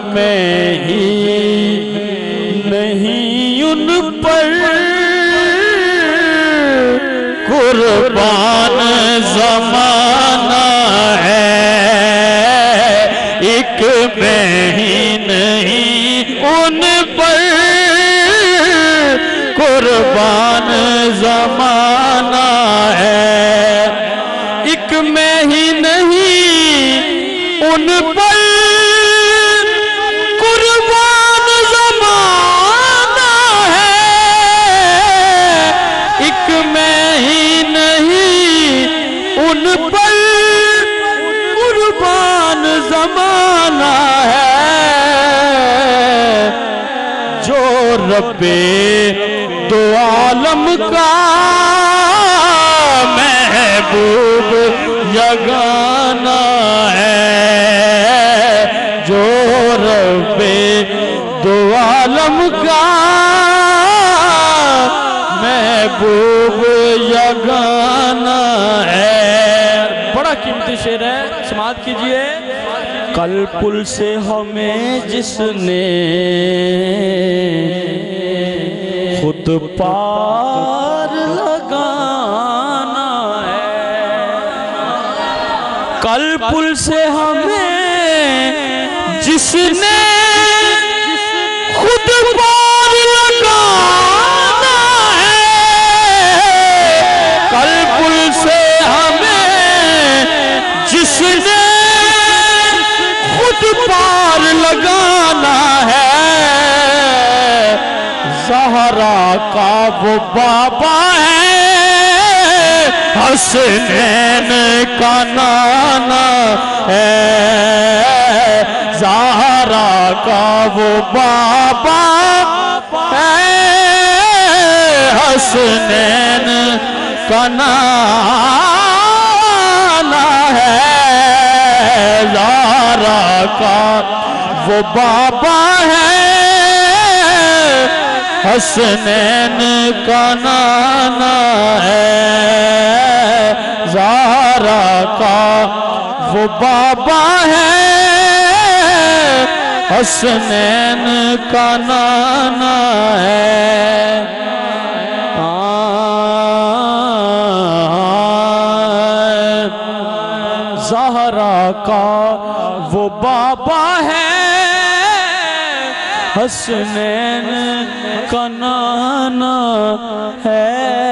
میں ہی نہیں ان پر قربان زمانہ ہے، ایک میں ہی نہیں ان پر قربان زمانہ ہے، ایک میں ہی نہیں ان پر زمانہ ہے، جو رب دو عالم کا محبوب یگانہ ہے، جو رب دو عالم کا محبوب یگانہ ہے۔ بڑا قیمتی شعر ہے، سماعت کیجئے۔ کل پل سے ہمیں جس نے خود پار لگانا ہے، کل پل سے ہمیں جس نے خود پار لگانا ہے، کل پل سے ہمیں جس نے پار لگانا ہے، زہرا کا وہ بابا ہے، حسنین کا نانا ہے، زہرا کا وہ بابا ہے، حسنین کا نانا ہے، زہرا کا وہ بابا ہے، حسنین کا نانا ہے، زہرا کا وہ بابا ہے، حسنین کا نانا ہے۔ زہرا کا وہ بابا ہے، حسنین کا نانا ہے۔